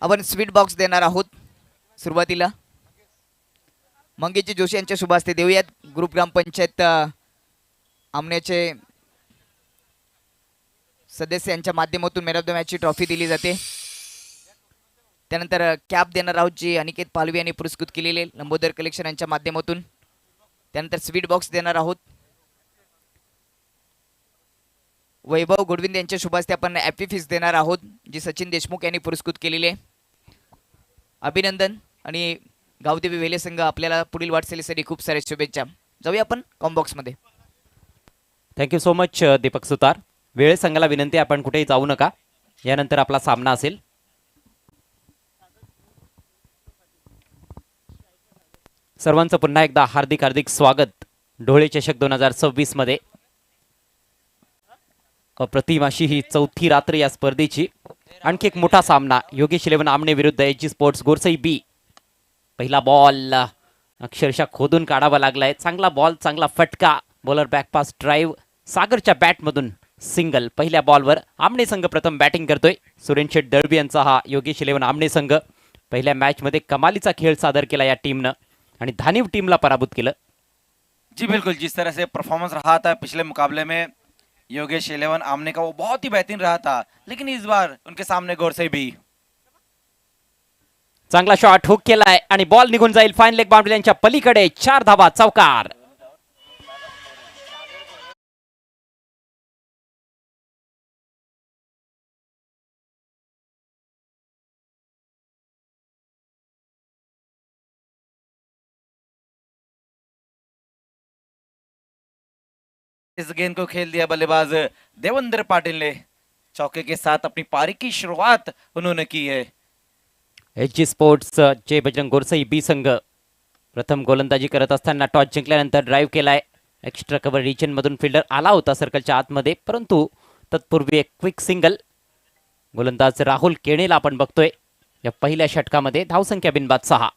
आपण sweet box देणार आहोत सुरुवातीला. मंगेशजी जोशी यांच्या शुभ हस्ते देऊयात. ग्रुप ग्रामपंचायत आमनेचे सदस्य यांच्या माध्यमातून मॅन ऑफ द मॅचची ट्रॉफी दिली जाते. त्यानंतर कॅप देणार आहोत जी अनिकेत पालवी यांनी पुरस्कृत केलेले लंबोदर कलेक्शन यांच्या माध्यमातून. त्यानंतर स्वीट बॉक्स देणार आहोत. वैभव गुडविंद यांच्या शुभ हस्ते आपण ॲपी फिश देणार आहोत जी सचिन देशमुख यांनी पुरस्कृत केलेली आहे. अभिनंदन आणि गावदेवी वेले संघ आपल्याला पुढील वाटचालीसाठी खूप साऱ्या शुभेच्छा. जाऊया आपण कॉम्बॉक्समध्ये. थँक्यू सो मच दीपक सुतार. वेळे संघाला विनंती आपण कुठेही जाऊ नका. यानंतर आपला सामना असेल. सर्वांचं पुन्हा एकदा हार्दिक हार्दिक स्वागत ढोळे चषक 2026 मध्ये. अप्रतिम अशी ही चौथी रात्र या स्पर्धेची. आणखी एक मोठा सामना योगेश 11 आमने विरुद्ध एजी स्पोर्ट्स गोरसई बी. पहिला बॉल अक्षरशः खोदून काढावा लागलाय. चांगला बॉल, चांगला फटका. बॉलर बॅकपास ड्राईव्ह. सागरच्या बॅटमधून सिंगल. पहिल्या बॉलवर आमने संघ प्रथम बॅटिंग करतोय. सुरेन शेठ दळवी यांचा हा योगेश 11 आमने संघ. पहिल्या मॅच मध्ये कमालीचा खेळ सादर केला या टीमनं आणि धानीव टीमला पराभूत केलं. जी बिल्कुल, जिस तरह से परफॉर्मेंस रहा था पिछले मुकाबले में योगेश 11 आमने का वो बहुत ही बेहतरीन रहा था, लेकिन इस बार उनके सामने गोरसई भी. चांगला शॉट हुक केलाय आणि बॉल निघून जाईल फाईन लेग बाउंड्री यांच्या पलीकडे. 4 धावा, चौकार. इस गेंद को खेल दिया बल्लेबाज देवेंद्र पाटिल ने. चौके के साथ अपनी पारी की शुरुआत उन्होंने की है. एजी स्पोर्ट्स चे बजरंग गोरसई बी संघ प्रथम गोलंदाजी करत असताना टॉस जिंकल्यानंतर ड्राईव्ह केलाय. एक्स्ट्रा कव्हर रिजन मधून फिल्डर आला होता सर्कलच्या आतमध्ये, परंतु तत्पूर्वी एक क्विक सिंगल. गोलंदाज राहुल केणेला आपण बघतोय या पहिल्या षटकामध्ये. धावसंख्या बिनबाद 6.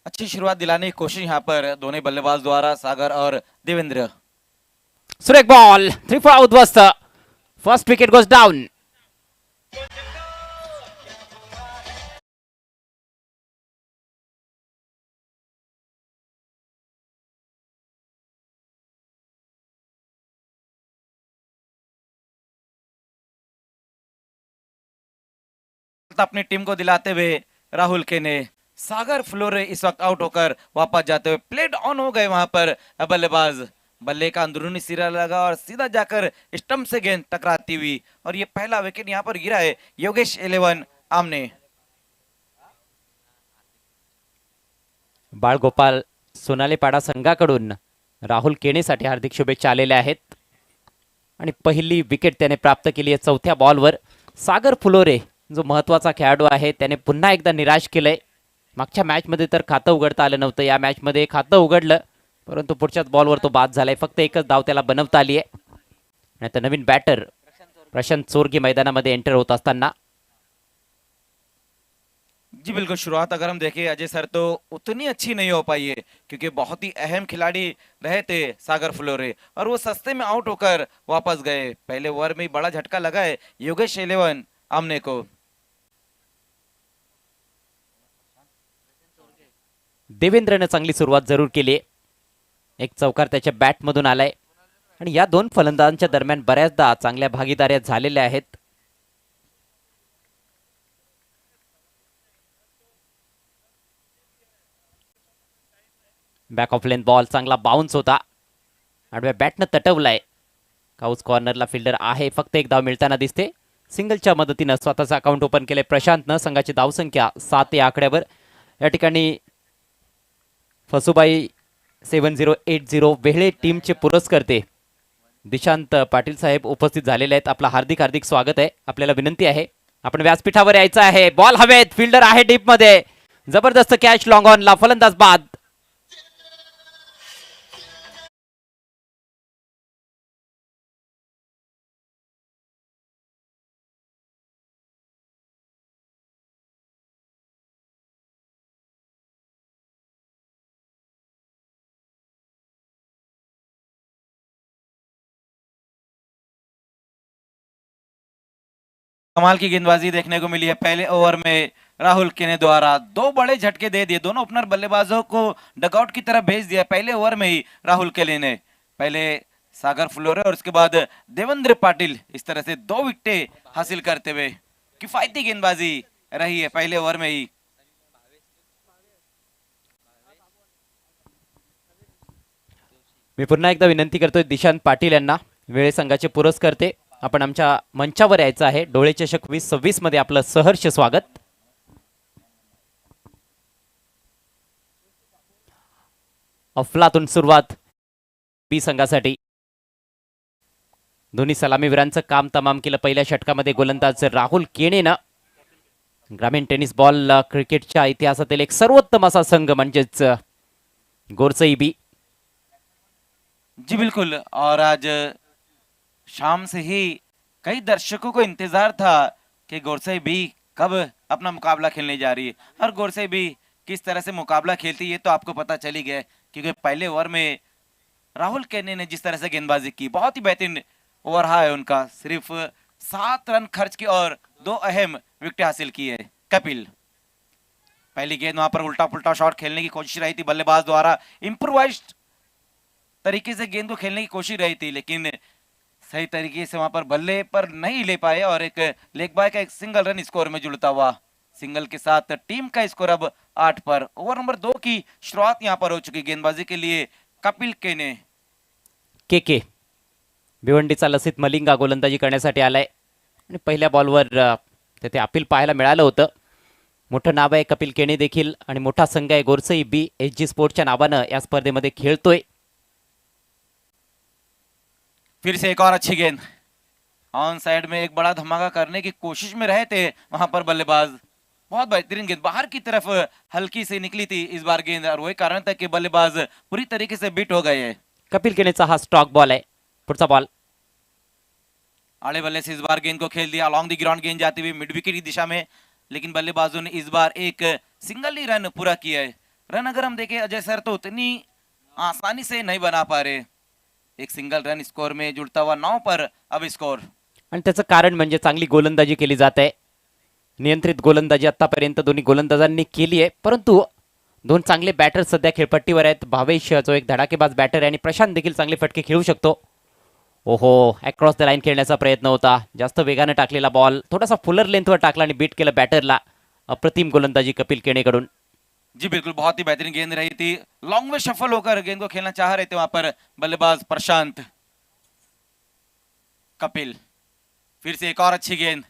अच्छी शुरुआत दिलाने की कोशिश यहाँ पर दोनों बल्लेबाज द्वारा, सागर और देवेंद्र. सुरेख बॉल 3 फॉर उद्ध्वस्त. First wicket goes down. अपनी टीम को दिलाते हुए राहुल केने. सागर फ्लोरे इस वक्त आउट होकर वापस जाते हुए प्लेट ऑन हो गए वहां पर बल्लेबाज. बल्ले का अंदरूनी सिरा लगा और सीधा जाकर स्टंप से गेंद टकराती हुई और ये पहला विकेट यहां पर गिरा है योगेश 11 आमने. बाळगोपाल सोनालेपाडा संघाकडून राहुल केणेसाठी हार्दिक शुभेच्छा आलेल्या आहेत आणि पहिली विकेट त्याने प्राप्त केली आहे चौथ्या बॉलवर. सागर फुलोरे जो महत्वाचा खेळाडू आहे त्याने पुन्हा एकदा निराश केलंय. मागच्या मॅचमध्ये तर खातं उघडता आलं नव्हतं. या मॅचमध्ये खातं उघडलं, परंतु पुढच्याच बॉलवर तो बाद झालाय. फक्त एकच धाव त्याला बनवता आली आहे. आणि आता नवीन बॅटर प्रशांत चोरगे मैदानामध्ये एंटर होत असताना. जी बिल्कुल, शुरुआत अगर हम देखें अजय सर तो उतनी अच्छी नहीं हो पाई है क्योंकि बहुत ही अहम खिलाड़ी रहे थे सागर फ्लोरे और वो सस्ते में आउट होकर वापस गए. पहले ओवर में बड़ा झटका लगा है योगेश 11 आमने को. देवेंद्रने चांगली सुरुवात जरूर केली. एक चौकार त्याच्या बॅटमधून आलाय आणि या दोन फलंदाजांच्या दरम्यान बऱ्याचदा चांगल्या भागीदाऱ्या झालेल्या आहेत. बॅक ऑफ लेन बॉल चांगला बाउन्स होता. आडव्या बॅटनं तटवलाय. काउस कॉर्नरला फिल्डर आहे. फक्त एक धाव मिळताना दिसते. सिंगलच्या मदतीनं स्वतःचं अकाउंट ओपन केले प्रशांतनं. संघाची धावसंख्या 7 या आकड्यावर. या ठिकाणी फसुबाई 7080 वेहळे टीमचे पुरस्कर्ते दिशांत पाटील साहेब उपस्थित झालेले आहेत. आपलं हार्दिक हार्दिक स्वागत आहे. आपल्याला विनंती आहे आपण व्यासपीठावर यायचं आहे. बॉल हवेत. फिल्डर आहे डीप मध्ये. जबरदस्त कॅच लॉंग ऑनला. फलंदाज बाद. कमाल की गेंदबाजी देखने को मिली है पहले ओवर में। राहुल केने द्वारा दो बड़े झटके दे दिए, दोनों ओपनर बल्लेबाजों को डगआउट की तरफ भेज दिया पहले ओवर में ही। राहुल केने ने पहले सागर फ्लोरे और उसके बाद देवेंद्र पाटिल इस तरह से 2 विकेटें हासिल करते हुए किफायती गेंदबाजी रही है पहले ओवर में ही। मी पुन्हा एकदा विनंती करतोय दिशांत पाटील यांना, वेळे संघाचे पुरस्कर्ते, आपण आमच्या मंचावर यायचं आहे। डोळे चषक 2026 मध्ये आपलं सहर्ष स्वागत। अफलातून सुरुवात बी संघासाठी। दोन्ही सलामीवीरांचं काम तमाम केलं पहिल्या षटकामध्ये गोलंदाज राहुल केनेनं। ग्रामीण टेनिस बॉल क्रिकेटच्या इतिहासातील एक सर्वोत्तम असा संघ म्हणजेच गोरसई बी। जी बिल्कुल, और आज शाम से ही कई दर्शकों को इंतजार था कि गोरसई बी कब अपना मुकाबला खेलने जा रही है और गोरसई बी किस तरह से मुकाबला खेलती है ये तो आपको पता चल ही गया, क्योंकि पहले ओवर में राहुल केने ने जिस तरह से गेंदबाजी की, बहुत ही बेहतरीन ओवर रहा है उनका। सिर्फ 7 रन खर्च की और 2 अहम विकेट हासिल की है। कपिल पहली गेंद वहां पर उल्टा पुल्टा शॉट खेलने की कोशिश रही थी बल्लेबाज द्वारा, इम्प्रोवाइज्ड तरीके से गेंद को खेलने की कोशिश रही थी, लेकिन सही तरीके से वहां पर बल्ले पर नहीं ले पाए और एक लेग बाय का एक सिंगल रन स्कोर में जुड़ता हुआ। सिंगल के साथ टीम का स्कोर अब 8 पर। ओवर नंबर 2 की शुरुआत यहां पर हो चुकी गेंदबाजी के लिए कपिल केने। के भिवंडीचा लसित मलिंगा गोलंदाजी करण्यासाठी आलाय आणि पहिल्या बॉलवर तेथे अपील पाहायला मिळालं होतं। मोठं नाव आहे कपिल केने देखील आणि मोठा संघ आहे गोरसई बी एचजी स्पोर्ट्सच्या नावानं या स्पर्धेमध्ये खेळतोय। फिर से एक और अच्छी गेंद ऑन साइड में एक बड़ा धमाका करने की कोशिश में रहे थे वहां पर बल्लेबाज। बहुत बेहतरीन गेंद बाहर की तरफ हल्की से निकली थी इस बार गेंद, और वही कारण था कि बल्लेबाज पूरी तरीके से बीट हो गए हैं। कपिल केनेचा हा स्ट्रॉक बॉल आहे। पुढचा बॉल आड़े बल्ले से इस बार गेंद को खेल दिया, अलॉन्ग द ग्राउंड गेंद जाती हुई मिड विकेट की दिशा में, लेकिन बल्लेबाजों ने इस बार एक सिंगल ही रन पूरा किया है। रन अगर हम देखें अजय सर तो उतनी आसानी से नहीं बना पा रहे। एक सिंगल रन स्कोर में जुड़ता हुआ 9 पर अब स्कोर। आणि त्याचं कारण म्हणजे चांगली गोलंदाजी केली जात आहे। नियंत्रित गोलंदाजी आतापर्यंत दोन्ही गोलंदाजांनी केली आहे, परंतु दोन चांगले बॅटर सध्या खेळपट्टीवर आहेत। भावेश जो एक धडाकेबाज बॅटर आहे आणि प्रशांत देखील चांगले फटके खेळू शकतो। ओहो, अक्रॉस द लाईन खेळण्याचा प्रयत्न होता, जास्त वेगाने टाकलेला बॉल थोडासा फुलर लेंथवर टाकला आणि बीट केलं बॅटरला। अप्रतिम गोलंदाजी कपिल केनेकडून। जी बिल्कुल, बहुत ही बेहतरीन गेंद रही थी, लॉन्ग में शफल होकर गेंद को खेलना चाह रहे थे वहां पर बल्लेबाज प्रशांत। कपिल फिर से एक और अच्छी गेंद,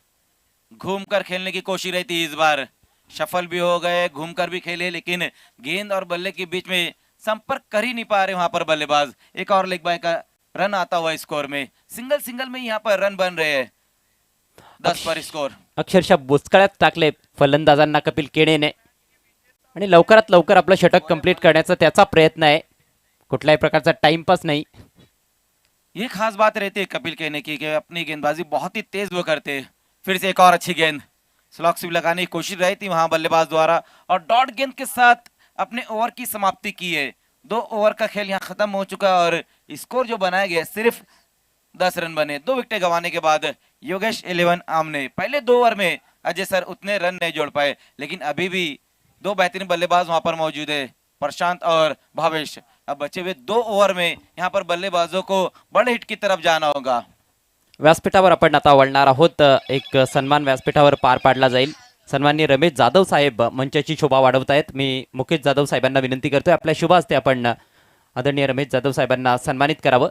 घूमकर खेलने की कोशिश रही थी इस बार, शफल भी हो गए, घूमकर भी खेले, लेकिन गेंद और बल्ले के बीच में संपर्क कर ही नहीं पा रहे वहां पर बल्लेबाज। एक और लेग बाय का रन आता हुआ स्कोर में, सिंगल सिंगल में यहाँ पर रन बन रहे हैं। 10 पर स्कोर। अक्षरशः बुचकळ्यात टाकले फलंदाजांना कपिल केनेने आणि लवकरात लवकर आपलं षटक कंप्लीट करण्याचा त्याचा प्रयत्न आहे। कुठल्याही प्रकारचा टाइमपास नाही। ये खास बात रहती है कपिल केने की कि अपनी गेंदबाजी बहुत ही तेज वो करते। फिर से एक और अच्छी गेंद, स्लॉक स्वीप लगाने की कोशिश रही थी वहां बल्लेबाज द्वारा और डॉट गेंद के साथ अपने ओवर की समाप्ति की है। 2 ओवर का खेल यहाँ खत्म हो चुका और स्कोर जो बनाया गया सिर्फ 10 रन बने। 2 विकेटें गंवाने के बाद योगेश 11 आमने। पहले 2 ओवर में अजय सर उतने रन नहीं जोड़ पाए, लेकिन अभी भी 2 बेहतरीन बल्लेबाज वहां पर मौजूद है, प्रशांत और भावेश। अब बचे हुए 2 ओवर में यहाँ पर बल्लेबाजों को बड़े हिट की तरफ जाना होगा। व्यासपीठावर आपण आता वळणार आहोत। एक सन्मान व्यासपीठावर पार पाडला जाईल। सन्माननीय रमेश जाधव साहेब मंचाची शोभा वाढवतायत। मी मुकेश जाधव साहेबांना विनंती करतोय आपल्या शुभ हस्ते आपण आदरणीय रमेश जाधव साहेबांना सन्मानित करावं।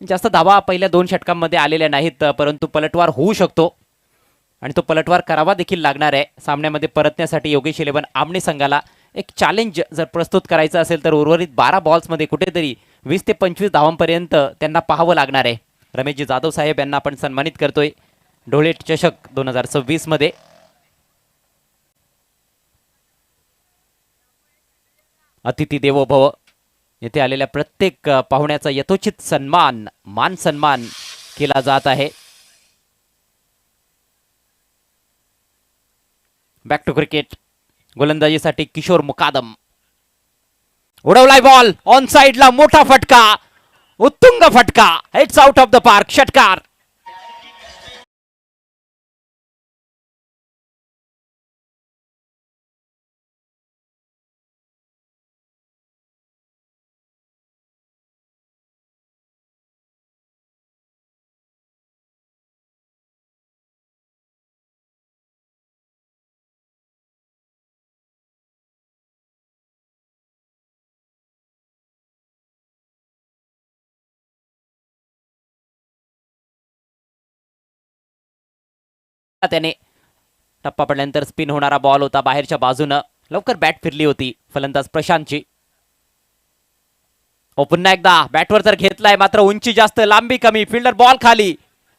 जास्त धावा पहिल्या 2 षटकांमध्ये आलेल्या नाहीत, परंतु पलटवार होऊ शकतो आणि तो पलटवार करावा देखील लागणार आहे। सामन्यामध्ये परतण्यासाठी योगेश 11 आमने संघाला एक चॅलेंज जर प्रस्तुत करायचं असेल तर उर्वरित 12 बॉल्समध्ये कुठेतरी 20 ते 25 धावांपर्यंत त्यांना पाहावं लागणार आहे। रमेशजी जाधव साहेब यांना आपण सन्मानित करतोय ढोळे चषक 2026 मध्ये। अतिथी देवो भव, येथे आलेल्या प्रत्येक पाहुण्याचा यथोचित सन्मान मान सन्मान केला जात आहे। बॅक टू क्रिकेट, गोलंदाजीसाठी किशोर मुकादम, उडवलाय बॉल ऑन साइडला, मोठा फटका। उत्तुंग फटका, it's out of the park, षटकार. त्याने टप्पा पडल्यानंतर स्पिन होणारा बॉल होता बाहेरच्या बाजूनं. लवकर बॅट फिरली होती फलंदाज प्रशांतची. पुन्हा एकदा बॅटवर तर घेतलाय, मात्र उंची जास्त, लांबी कमी, फिल्डर बॉल खाली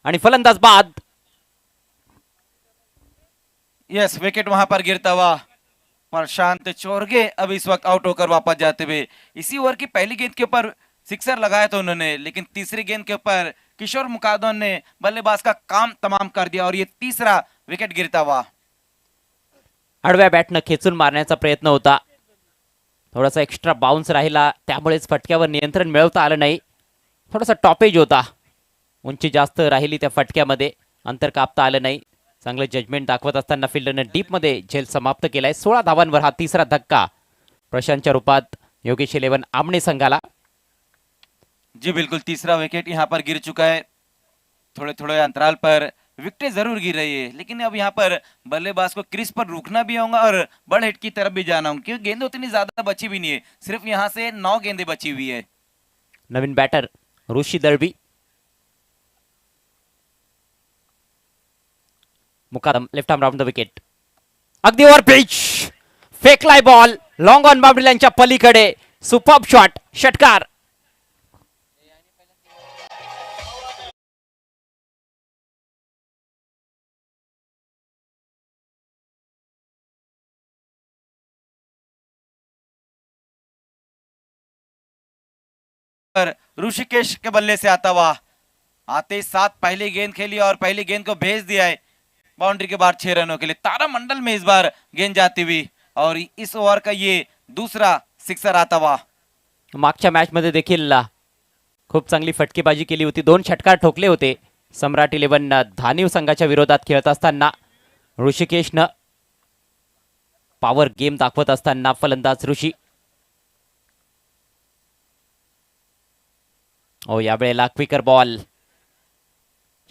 आणि फलंदाज बाद. यस, विकेट वहां पर गिरता हुआ प्रशांत चोरगे अब इस वक्त आउट होकर वापस जाते हुए. इसी ओवर की पहली गेंद के ऊपर सिक्सर लगाया था उन्होंने, लेकिन तीसरी गेंद के ऊपर किशोर मुकादम ने बल्लेबाज का काम तमाम कर दिया और ये तीसरा विकेट गिरता हुआ. आडव्या बॅटनं खेचून मारण्याचा प्रयत्न होता, थोडासा एक्स्ट्रा बाउन्स राहिला, त्यामुळेच फटक्यावर नियंत्रण मिळवता आलं नाही. थोडासा टॉपेज होता, उंची जास्त राहिली त्या फटक्यामध्ये, अंतर कापता आलं नाही. चांगलं जजमेंट दाखवत असताना फिल्डरनं डीपमध्ये झेल समाप्त केलाय. 16 धावांवर हा तिसरा धक्का प्रशांतच्या रूपात योगेश 11 आमने संघाला. जी बिल्कुल, तीसरा विकेट यहाँ पर गिर चुका है. थोड़े थोड़े अंतराल पर विकेटें जरूर गिर रही है, लेकिन अब यहाँ पर बल्लेबाज को क्रीज पर रुकना भी होगा और बड़ हिट की तरफ भी जाना होगा, क्योंकि गेंदें उतनी ज्यादा बची भी नहीं है. सिर्फ यहाँ से 9 गेंदें बची हुई है. नवीन batter Rishi Dalvi. Mukadam left arm round the wicket. अगदी ओव्हर पिच, फेकलाय बॉल लॉंग ऑन बाउंड्री लाईनच्या पलीकडे. सुपर्ब शॉट, षटकार. पर ऋषिकेश के बल्ले से आता हुआ, आते ही साथ पहली गेंद खेली और पहली गेंद को भेज दिया है बाउंड्री के बाहर 6 रनों के लिए. तारामंडल में इस बार गेंद जाती हुई और इस ओवर का ये दूसरा सिक्सर आता हुआ. मागच्या मॅच मध्ये देखील खूप चांगली फटकेबाजी केली होती, 2 षटकार ठोकले होते सम्राट 11 धानिव संघाच्या विरोधात खेळत असताना. ऋषिकेशनं पॉवर गेम दाखवत असताना फलंदाज ऋषी. यावेळेला क्विकर बॉल,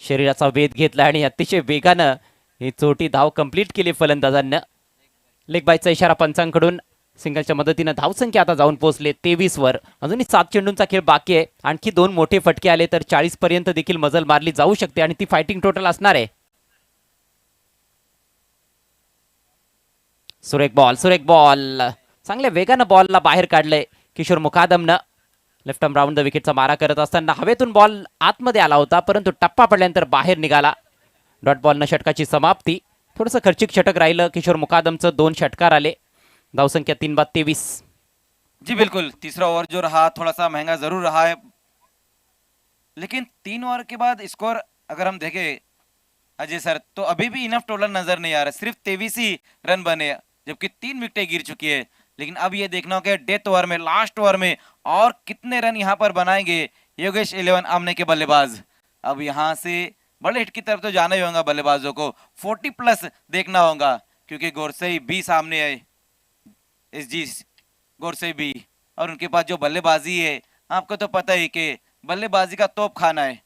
शरीराचा वेध घेतला आणि अतिशय वेगानं ही चोटी धाव कंप्लीट केली फलंदाजांना. लेग बायचा इशारा पंचांकडून. सिंगलच्या मदतीनं धावसंख्या आता जाऊन पोहोचले 23 वर. अजूनही 7 चेंडूंचा खेळ बाकी आहे. आणखी 2 मोठे फटके आले तर 40 पर्यंत देखील मजल मारली जाऊ शकते आणि ती फायटिंग टोटल असणार आहे. सुरेख बॉल, चांगल्या वेगानं बॉलला बाहेर काढलंय किशोर मुकादमनं. लेफ्ट आर्म राऊंड द विकेटचा मारा करत असताना हवेतून बॉल आतमध्ये आला होता, परंतु टप्पा पडल्यानंतर बाहेर निघाला. डॉट बॉलनं षटकाची समाप्ती. थोडंसं खर्चिक षटक राहिलं किशोर मुकादमचं. 2 षटकार आले. धावसंख्या 3/23. जी बिल्कुल, तीसरा ओवर जो रहा थोड़ा सा महंगा जरूर रहा है, लेकिन 3 ओवर के बाद स्कोर अगर हम देखें अजय सर, तो अभी भी इनफ टोटल नजर नहीं आ रहा. सिर्फ 23 ही रन बने, जबकि 3 विकेटें गिर चुकी है. लेकिन अब ये देखना होगा डेथ ओवर में, लास्ट ओवर में और कितने रन यहाँ पर बनाएंगे योगेश 11 आमने के बल्लेबाज. अब यहाँ से बड़े हिट की तरफ तो जाना ही होगा बल्लेबाजों को. 40+ देखना होगा, क्योंकि गोरसई भी सामने है, एसजी गोरसई भी, और उनके पास जो बल्लेबाजी है आपको तो पता ही कि बल्लेबाजी का तोप खाना है.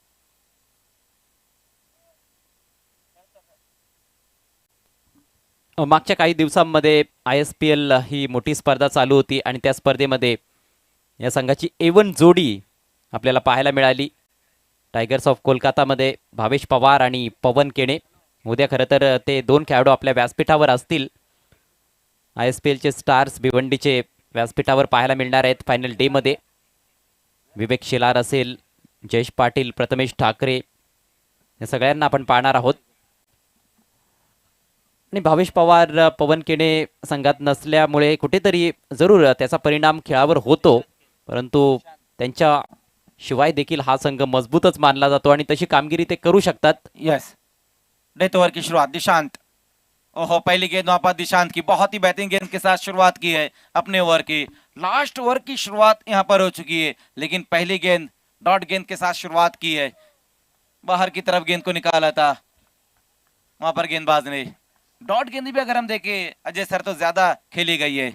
मागच्या काही दिवसांमध्ये ISPL ही मोठी स्पर्धा चालू होती आणि त्या स्पर्धेमध्ये या संघाची A1 जोडी आपल्याला पाहायला मिळाली. टायगर्स ऑफ कोलकातामध्ये भावेश पवार आणि पवन केणे. उद्या खरं तर ते 2 खेळाडू आपल्या व्यासपीठावर असतील. ISPLचे स्टार्स भिवंडीचे व्यासपीठावर पाहायला मिळणार आहेत फायनल डे मध्ये. विवेक शेलार असेल, जयेश पाटील, प्रथमेश ठाकरे, या सगळ्यांना आपण पाहणार आहोत. आणि भावेश पवार, पवन केणे संघात नसल्यामुळे कुठेतरी जरूर त्याचा परिणाम खेळावर होतो, परंतु त्यांच्या शिवाय देखील हा संघ मजबूतच मानला जातो आणि तशी कामगिरी ते करू शकतात. यस, डेथ ओवर की शुरुआत दिशांत. ओहो, पहली गेंद वहां पर दिशांत की बहुत ही बेहतरीन गेंद के साथ शुरुआत की है अपने ओवर की. लास्ट ओवर की शुरुआत यहाँ पर हो चुकी है, लेकिन पहली गेंद डॉट गेंद के साथ शुरुआत की है, बाहर की तरफ गेंद को निकाला था वहां पर गेंदबाज ने। डॉट गेंद भी अगर हम देखें अजय सर तो ज्यादा खेली गई है।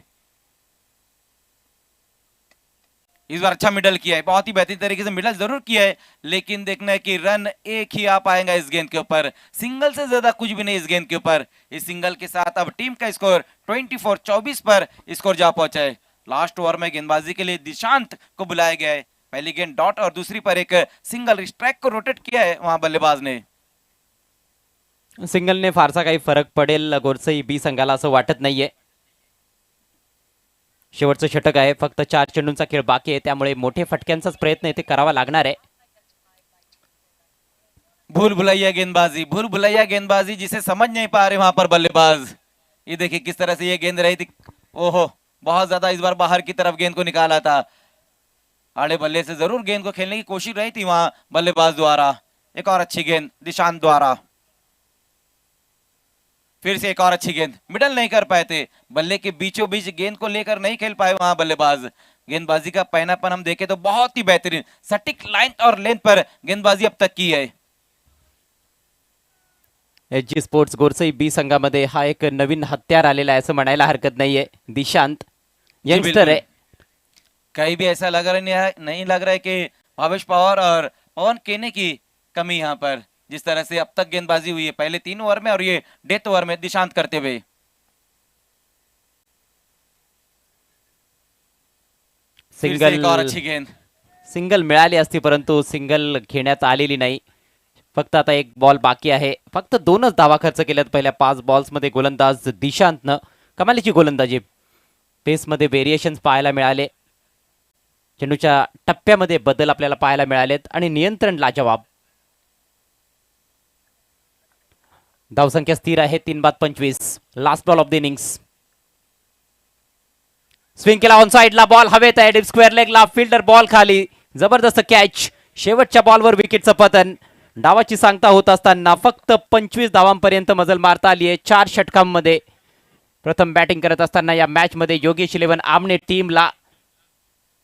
इस बार अच्छा मिडल किया है, बहुत ही बेहतरीन तरीके से मिडल जरूर किया है, लेकिन देखना है कि रन एक ही आ पाएगा इस गेंद के ऊपर, सिंगल से ज्यादा कुछ भी नहीं इस गेंद के ऊपर। इस सिंगल के साथ अब टीम का स्कोर 24-24 पर स्कोर जा पहुंचा है। लास्ट ओवर में गेंदबाजी के लिए दिशांत को बुलाया गया है, पहली गेंद डॉट और दूसरी पर एक सिंगल स्ट्राइक को रोटेट किया है वहां बल्लेबाज ने। सिंगलने फारसा काही फरक पडेल गोरसई बी संघाला असं वाटत नाहीये. शेवटचं षटक आहे, फक्त 4 चेंडूंचा खेळ बाकी आहे, त्यामुळे मोठे फटक्यांचाच प्रयत्न इथे करावा लागणार आहे. भूल भुलैया गेंदबाजी जिसे समझ नहीं पा रहे वहां पर बल्लेबाज। ये देखिए किस तरह से ये गेंद रही थी, ओहो बहुत ज्यादा इस बार बाहर की तरफ गेंद को निकाला था। आड़े बल्ले से जरूर गेंद को खेलने की कोशिश रही थी वहां बल्लेबाज द्वारा। एक और अच्छी गेंद दिशांत द्वारा, फिर से एक और अच्छी गेंद, मिडल नहीं कर पाए थे, बल्ले के बीचों बीच गेंद को लेकर नहीं खेल पाए वहां बल्लेबाज। गेंदबाजी का पैनापन हम देखें तो बहुत ही बेहतरीन सटीक लाइन और लेंथ पर गेंदबाजी अब तक की है। एचजी स्पोर्ट्स गोरसई बी संघामध्ये हा एक नवीन हत्यार आलेला आहे असं म्हणायला हरकत नाहीये. दिशांत यंगस्टर आहे. कहीं भी ऐसा लग रहा नहीं लग रहा है कि भावेश पवार और पवन केने की कमी यहाँ पर, जिस तरह से अब तक गेंदबाजी हुई है पहले 3 ओवर में और ये डेथ ओवर में दिशांत करते हुए। फिर से एक और अच्छी गेंद, सिंगल मिळाली असती परंतु सिंगल घेण्यात आलेली नाही. फक्त आता एक बॉल बाकी आहे. फक्त 2च धावा खर्च केल्यात पहिल्या 5 बॉल्स मध्ये गोलंदाज दिशांतनं. कमालीची गोलंदाजी, पेसमध्ये व्हेरिएशन्स पाहायला मिळाले, चेंडूच्या टप्प्यामध्ये बदल आपल्याला पाहायला मिळालेत आणि नियंत्रण लाजवाब. धावसंख्या स्थिर आहे 3-25. Last ball of the innings. Swing केला ऑन साइडला, बॉल हवेत आहे, डीप स्क्वेअर लेगला, फिल्डर बॉल खाली, जबरदस्त कॅच. शेवटच्या बॉलवर विकेटचं पतन. डावाची सांगता होत असताना फक्त 25 धावांपर्यंत मजल मारता आली आहे 4 षटकांमध्ये. प्रथम बॅटिंग करत असताना या मॅच मध्ये योगेश इलेव्हन आमने टीमला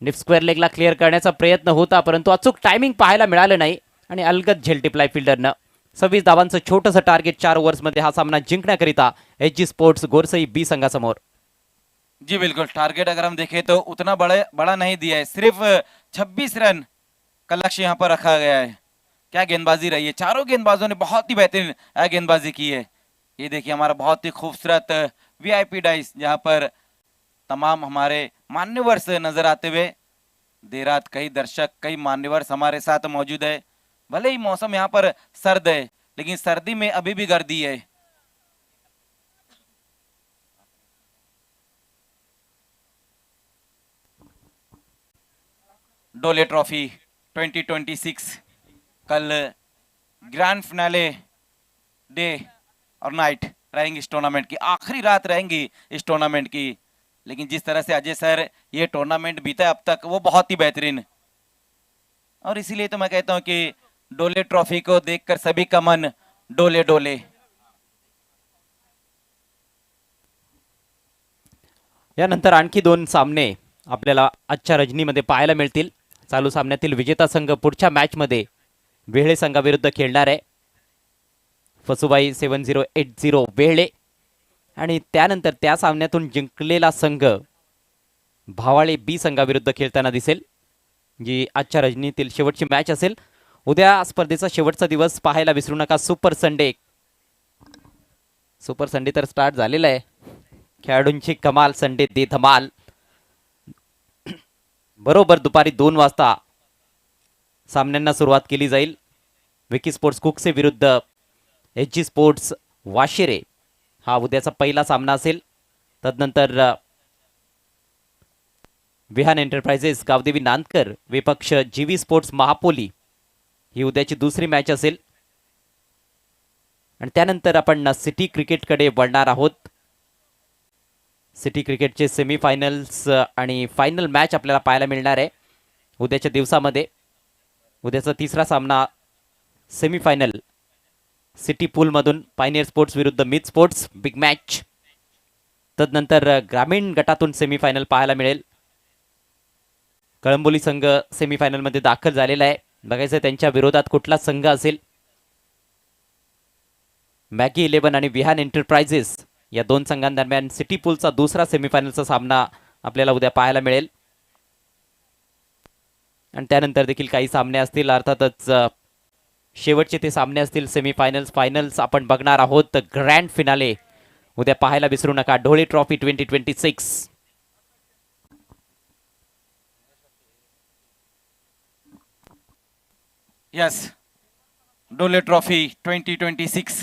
डीप स्क्वेअर लेगला क्लिअर करण्याचा प्रयत्न होता, परंतु अचूक टायमिंग पाहायला मिळालं नाही आणि अलगद झेल टिपलाय फिल्डरनं. 26 धावांचं छोटंसं टार्गेट 4 ओव्हर्समध्ये हा सामना जिंकण्याकरिता एचजी स्पोर्ट्स गोरसई बी संघासमोर. जी बिल्कुल, टारगेट अगर हम देखें तो उतना बड़ा नहीं दिया है, सिर्फ 26 रन का लक्ष्य यहाँ पर रखा गया है। क्या गेंदबाजी रही है, चारों गेंदबाजों ने बहुत ही बेहतरीन गेंदबाजी की है। ये देखिए हमारा बहुत ही खूबसूरत वीआईपी डाइस, जहाँ पर तमाम हमारे मान्यवर्स नजर आते हुए। देर रात कई दर्शक कई मान्यवर्स हमारे साथ मौजूद है। भले ही मौसम यहाँ पर सर्द है, लेकिन सर्दी में अभी भी गर्दी है। डोले ट्रॉफी 2026 कल ग्रैंड फिनाले डे और नाइट रहेंगी इस टूर्नामेंट की, आखिरी रात रहेंगी इस टूर्नामेंट की। लेकिन जिस तरह से अजय सर ये टूर्नामेंट बीता है अब तक वो बहुत ही बेहतरीन, और इसीलिए तो मैं कहता हूं कि डोले ट्रॉफी को देखकर सभी का मन डोले डोले। यानंतर आणखी 2 सामने आपल्याला आजच्या रजनीमध्ये पाहायला मिळतील. चालू सामन्यातील विजेता संघ पुढच्या मॅचमध्ये वेहळे संघाविरुद्ध खेळणार आहे. फसुबाई 7080 वेहळे, आणि त्यानंतर त्या सामन्यातून जिंकलेला संघ भावाळे बी संघाविरुद्ध खेळताना दिसेल, जी आजच्या रजनीतील शेवटची मॅच असेल. उद्या स्पर्धेचा शेवटचा दिवस पाहायला विसरू नका. सुपर संडे तर स्टार्ट झालेला आहे. खेळाडूंची कमाल, संडे दे धमाल. बरोबर दुपारी 2 वाजता सामन्यांना सुरुवात केली जाईल. विकी स्पोर्ट्स कुकसे विरुद्ध एचजी स्पोर्ट्स वाशिरे हा उद्याचा पहिला सामना असेल. तदनंतर विहान एंटरप्राइजेस गावदेवी नांदकर विपक्ष जीवी स्पोर्ट्स महापोली ही उद्याची दुसरी मॅच असेल. आणि त्यानंतर आपण सिटी क्रिकेटकडे वळणार आहोत. सिटी क्रिकेटचे सेमीफायनल्स आणि फायनल मॅच आपल्याला पाहायला मिळणार आहे उद्याच्या दिवसामध्ये. उद्याचा तिसरा सामना सेमीफायनल सिटी पूलमधून पायनियर स्पोर्ट्स विरुद्ध मिथ स्पोर्ट्स, बिग मॅच. तदनंतर ग्रामीण गटातून सेमीफायनल पाहायला मिळेल. कळंबोली संघ सेमीफायनल मध्ये दाखल झालेला आहे. बघायचं त्यांच्या विरोधात कुठला संघ असेल. मॅगी 11 आणि विहान एंटरप्राइजेस या दोन संघांदरम्यान सिटी पूलचा दुसरा सेमीफायनलचा सामना आपल्याला उद्या पाहायला मिळेल. आणि त्यानंतर देखील काही सामने असतील. अर्थातच शेवटचे ते सामने असतील सेमीफायनल्स फायनल्स आपण बघणार आहोत. ग्रँड फिनाले उद्या पाहायला विसरू नका. ढोळे ट्रॉफी 2026. यस, डोले ट्रॉफी 2026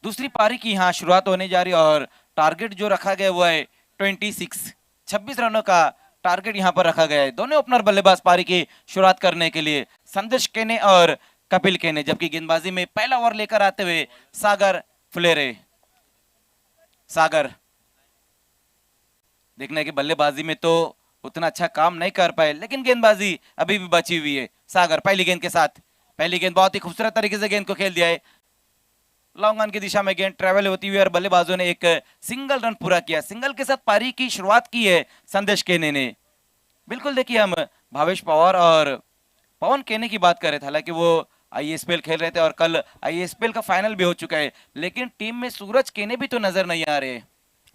दूसरी पारी की यहाँ शुरुआत होने जा रही है और टारगेट जो रखा गया वो है 26 रनों का टारगेट यहाँ पर रखा गया है. दोनों ओपनर बल्लेबाज पारी की शुरुआत करने के लिए संदेश केने और कपिल केने, जबकि गेंदबाजी में पहला ओवर लेकर आते हुए सागर फुलेरे. सागर देखना है कि बल्लेबाजी में तो उतना अच्छा काम नहीं कर पाए, लेकिन गेंदबाजी अभी भी बची हुई है. सागर पहली गेंद के साथ, पहली गेंद बहुत ही खूबसूरत तरीके से गेंद को खेल दिया है. लॉन्ग ऑन की दिशा में गेंद ट्रेवल होती हुई और बल्लेबाजों ने एक सिंगल रन पूरा किया. सिंगल के साथ पारी की शुरुआत की है संदेश केने ने. बिल्कुल देखिए, हम भावेश पवार और पवन केने की बात कर रहे थे. हालांकि वो आईएसपीएल खेल रहे थे और कल आईएसपीएल का फाइनल भी हो चुका है, लेकिन टीम में सूरज केने भी तो नजर नहीं आ रहे.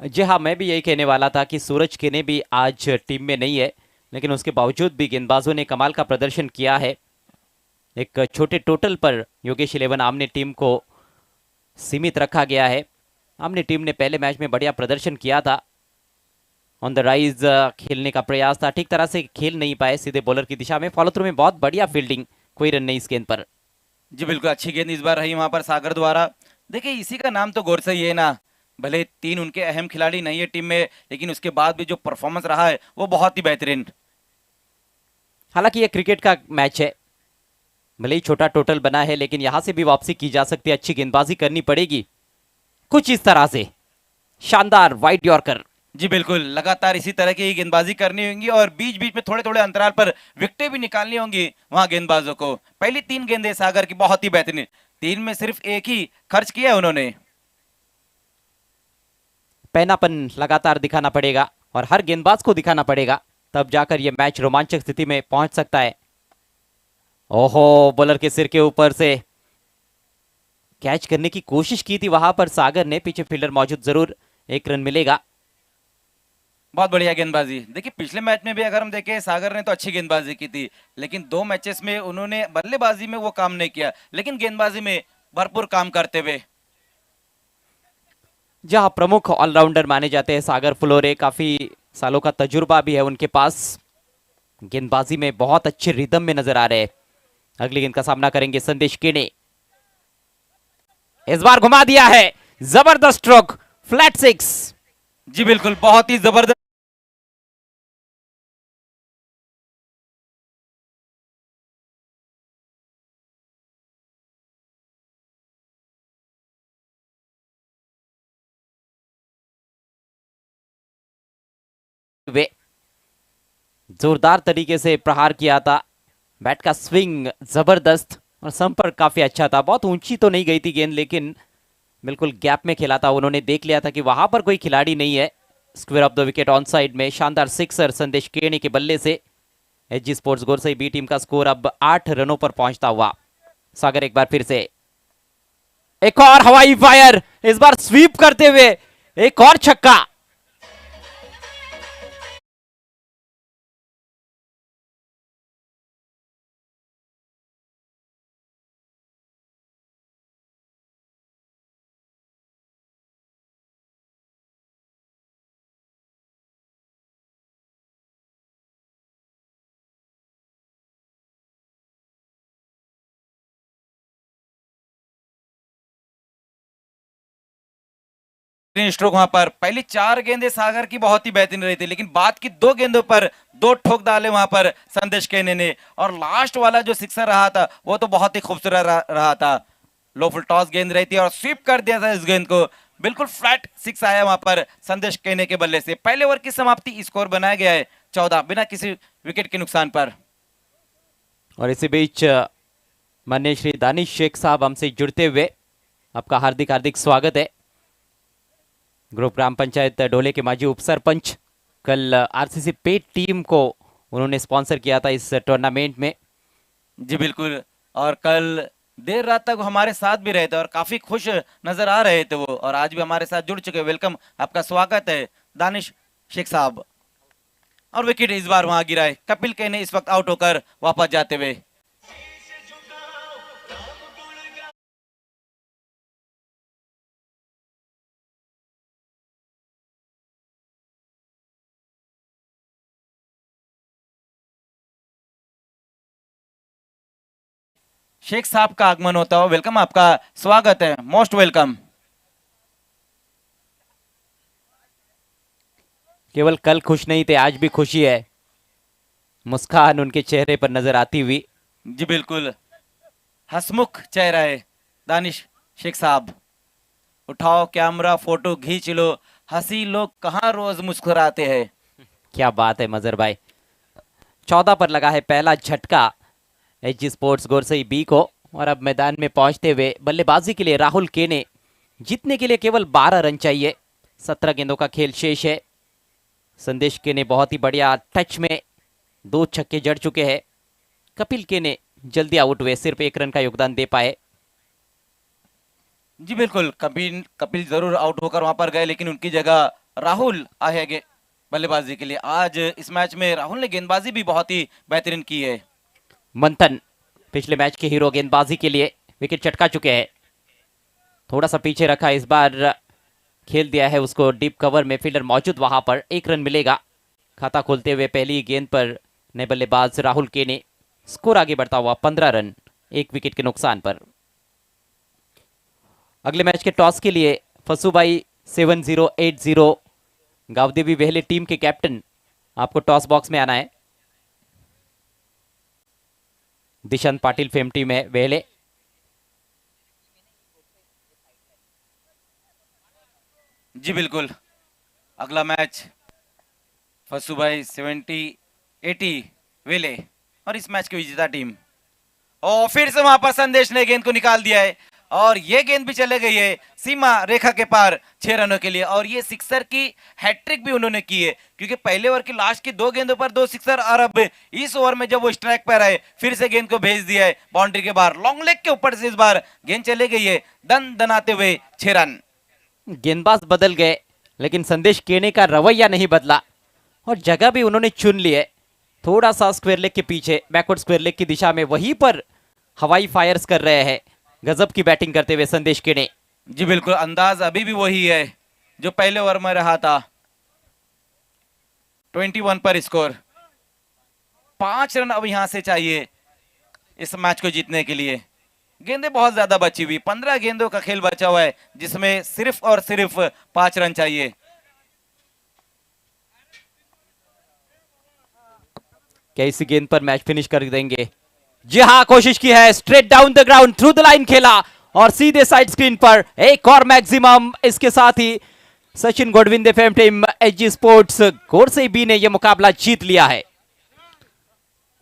जी हाँ, मैं भी यही कहने वाला था कि सूरज केने भी आज टीम में नहीं है, लेकिन उसके बावजूद भी गेंदबाजों ने कमाल का प्रदर्शन किया है. एक छोटे टोटल पर योगेश 11 आमने टीम को सीमित रखा गया है. आमने टीम ने पहले मैच में बढ़िया प्रदर्शन किया था. ऑन द राइज खेलने का प्रयास था, ठीक तरह से खेल नहीं पाए सीधे बॉलर की दिशा में. फॉलो थ्रू में बहुत बढ़िया फील्डिंग, कोई रन नहीं इस गेंद पर. जी बिल्कुल, अच्छी गेंद इस बार रही वहां पर सागर द्वारा. देखिए, इसी का नाम तो गोरसई है ना. भले तीन उनके अहम खिलाड़ी नहीं है टीम में, लेकिन उसके बाद भी जो परफॉर्मेंस रहा है वो बहुत ही बेहतरीन. हालांकि ये क्रिकेट का मैच है, भले ही छोटा टोटल बना है, लेकिन यहां से भी वापसी की जा सकती है. अच्छी गेंदबाजी करनी पड़ेगी कुछ इस तरह से. शानदार वाइड यॉर्कर. जी बिल्कुल, लगातार इसी तरह की गेंदबाजी करनी होगी और बीच बीच में थोड़े थोड़े अंतराल पर विकेटें भी निकालनी होंगी वहां गेंदबाजों को. पहली तीन गेंदें सागर की बहुत ही बेहतरीन. तीन में सिर्फ एक ही खर्च किया है उन्होंने. पहनापन लगातार दिखाना पड़ेगा और हर गेंदबाज को दिखाना पड़ेगा, तब जाकर यह मैच रोमांचक स्थिति में पहुंच सकता है. ओहो, बॉलर के सिर के ऊपर से कैच करने की कोशिश की थी वहां पर सागर ने. पीछे फील्डर मौजूद, जरूर एक रन मिलेगा. बहुत बढ़िया गेंदबाजी. देखिए, पिछले मैच में भी अगर हम देखें सागर ने तो अच्छी गेंदबाजी की थी, लेकिन दो मैचेस में उन्होंने बल्लेबाजी में वो काम नहीं किया, लेकिन गेंदबाजी में भरपूर काम करते हुए. जहां प्रमुख ऑलराउंडर माने जाते हैं सागर फ्लोरे, काफी सालों का तजुर्बा भी है उनके पास. गेंदबाजी में बहुत अच्छे रिदम में नजर आ रहे हैं. अगली गेंद का सामना करेंगे संदेश केने. इस बार घुमा दिया है, जबरदस्त स्ट्रोक, फ्लैट 6. जी बिल्कुल, बहुत ही जबरदस्त. वे जोरदार तरीके से प्रहार किया था. बैट का स्विंग जबरदस्त और संपर्क काफी अच्छा था. बहुत ऊंची तो नहीं गई थी गेंद, लेकिन बिल्कुल गैप में खेला था. उन्होंने देख लिया था कि वहां पर कोई खिलाड़ी नहीं है. Square of the wicket on side में शानदार सिक्सर संदेश केने के बल्ले से. Hg sports Gorsai B team का स्कोर अब 8 रनों पर पहुंचता हुआ. सागर एक बार फिर से, एक और हवाई फायर, इस बार स्वीप करते हुए एक और छक्का. स्ट्रोक वहां पर. पहली चार गेंदें सागर की बहुत ही बेहतरीन रही थी, लेकिन बाद की दो गेंदों पर दो ठोक डाले वहां पर संदेश केने ने. और लास्ट वाला जो सिक्सर रहा था वो तो बहुत ही खूबसूरत रहा था. लो फुल टॉस गेंद रही थी और स्वीप कर दिया था इस गेंद को. बिल्कुल फ्लैट 6 आया वहां पर संदेश केने के बल्ले से. पहले ओवर की समाप्ति, स्कोर बनाया गया है 14 बिना किसी विकेट के नुकसान पर. और इसी बीच माननीय श्री दानिश शेख साहब हमसे जुड़ते हुए, आपका हार्दिक हार्दिक स्वागत है. ग्रुप ग्राम पंचायत ढोले के माजी उप सरपंच, कल आरसीसी पेट टीम को उन्होंने स्पॉन्सर किया था इस टूर्नामेंट में। जी बिल्कुल। और कल देर रात तक वो हमारे साथ भी रहे थे और काफी खुश नजर आ रहे थे वो, और आज भी हमारे साथ जुड़ चुके। वेलकम, आपका स्वागत है दानिश शेख साहब। और विकेट इस बार वहां गिरा है, कपिल के ने इस वक्त आउट होकर वापस जाते हुए। शेख साहब का आगमन होता हो। वेलकम, आपका स्वागत है, मोस्ट वेलकम। केवल कल खुश नहीं थे, आज भी खुशी है, मुस्कान उनके चेहरे पर नजर आती हुई। जी बिल्कुल, हसमुख चेहरा है दानिश शेख साहब। उठाओ कैमरा, फोटो खींच लो, हंसी लोग कहाँ रोज मुस्कुराते हैं। क्या बात है मजर भाई। 14 पर लगा है पहला झटका एच स्पोर्ट्स गोरसई बी को, और अब मैदान में पहुंचते हुए बल्लेबाजी के लिए राहुल के ने जीतने के लिए केवल 12 रन चाहिए। 17 गेंदों का खेल शेष है। संदेश के ने बहुत ही बढ़िया टच में 2 छक्के जड़ चुके हैं। कपिल के ने जल्दी आउट हुए, सिर्फ 1 रन का योगदान दे पाए। जी बिल्कुल, कपिल कपिल जरूर आउट होकर वहां पर गए, लेकिन उनकी जगह राहुल आए बल्लेबाजी के लिए। आज इस मैच में राहुल ने गेंदबाजी भी बहुत ही बेहतरीन की है। मंथन पिछले मैच के हीरो गेंदबाजी के लिए विकेट चटका चुके हैं। थोड़ा सा पीछे रखा, इस बार खेल दिया है उसको डीप कवर में, फील्डर मौजूद वहां पर, 1 रन मिलेगा। खाता खोलते हुए पहली गेंद पर नए बल्लेबाज राहुल के ने, स्कोर आगे बढ़ता हुआ 15 रन 1 विकेट के नुकसान पर। अगले मैच के टॉस के लिए फसुबाई 7080 गावदेवी वेहले टीम के कैप्टन, आपको टॉस बॉक्स में आना है। दिशांत पाटिल फेम टीम है वेहले। जी बिल्कुल, अगला मैच फसुभाई 7080 वेले और इस मैच की विजेता टीम। और फिर से वहां पर संदेश ने गेंद को निकाल दिया है, और ये गेंद भी चले गई है सीमा रेखा के पार 6 रनों के लिए। और ये सिक्सर की हैट्रिक भी उन्होंने की है, क्योंकि पहले ओवर की लास्ट की 2 गेंदों पर 2 सिक्सर, और अब इस ओवर में जब वो स्ट्राइक पर आए फिर से गेंद को भेज दिया है बाउंड्री के बाहर। लॉन्ग लेग के ऊपर से इस बार गेंद चले गई है, दन दनाते हुए 6 रन। गेंदबाज बदल गए, लेकिन संदेश केने का रवैया नहीं बदला, और जगह भी उन्होंने चुन ली है। थोड़ा सा स्क्वायर लेग के पीछे, बैकवर्ड स्क्वायर लेग की दिशा में, वहीं पर हवाई फायर्स कर रहे हैं गजब की बैटिंग करते हुए संदेश केने। जी बिल्कुल, अंदाज अभी भी वही है जो पहले ओवर में रहा था। 21 पर स्कोर, 5 रन अब यहां से चाहिए इस मैच को जीतने के लिए। गेंदें बहुत ज्यादा बची हुई, 15 गेंदों का खेल बचा हुआ है, जिसमें सिर्फ और सिर्फ 5 रन चाहिए। क्या इसी गेंद पर मैच फिनिश कर देंगे? जी हाँ, कोशिश की है, straight down the ground, through the line खेला, और सीधे साइड स्क्रीन पर एक और मैक्सिमम। इसके साथ ही Sachin Godvinde fame team HG sports Gorsai B ने यह मुकाबला जीत लिया है।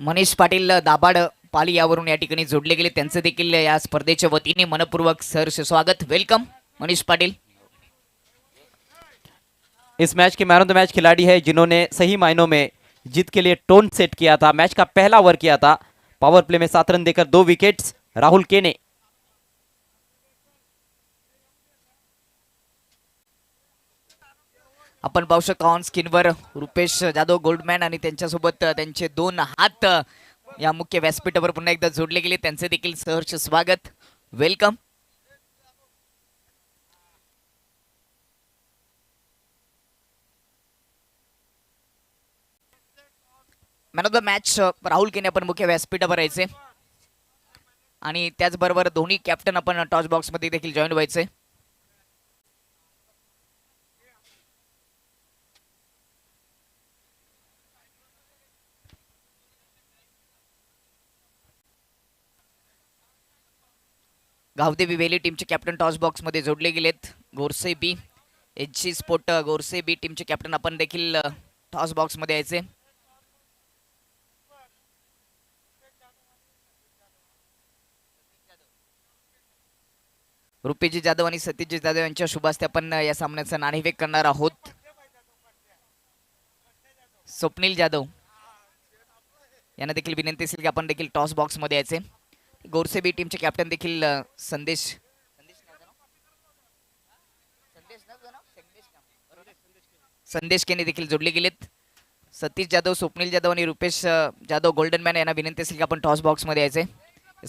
मनीष पाटील दाभाड पाली यावरून या ठिकाणी जोडले गेले, त्यांचे देखील या स्पर्धेच्या वतीने मनपूर्वक सहर्ष स्वागत। वेलकम मनीष पाटील। इस मैच के मैन ऑफ द मैच खिलाड़ी है जिन्होंने सही मायनों में जीत के लिए टोन सेट किया था। मैच का पहला ओवर किया था, पावर प्ले में 7 रन देकर 2 विकेट्स राहुल के ने। आपण पाहू शकता ऑन स्क्रीनवर रुपेश जाधव गोल्डमॅन आणि त्यांच्यासोबत त्यांचे 2 हात या मुख्य व्यासपीठावर पुन्हा एकदा जोडले गेले, त्यांचे देखील सहर्ष स्वागत। Welcome. Man of the match Rahul केने आपण मुख्य व्यासपीठावर यायचे, आणि त्याचबरोबर दोन्ही कॅप्टन आपण टॉस बॉक्स मध्ये देखील जॉईन व्हायचे। गावदेवी वेली टीमचे कॅप्टन टॉस बॉक्स मध्ये जोडले गेलेत। गोरसे बी एचजी स्पोर्ट गोरसे बी टीमचे कॅप्टन आपण देखील टॉस बॉक्स मध्ये यायचे। रुपेशजी जाधव आणि सतीशजी जाधव यांच्या शुभ हस्ते आपण या सामन्याचं नाणेफेक करणार आहोत। स्वप्नील जाधव यांना देखील विनंती असेल की आपण देखील टॉस बॉक्समध्ये यायचे. गोरसे बी टीमचे कॅप्टन देखील संदेश केने देखील जोडले गेलेत. सतीश जाधव, स्वप्नील जाधव आणि रुपेश जाधव गोल्डन मॅन यांना विनंती असेल की आपण टॉस बॉक्समध्ये यायचे.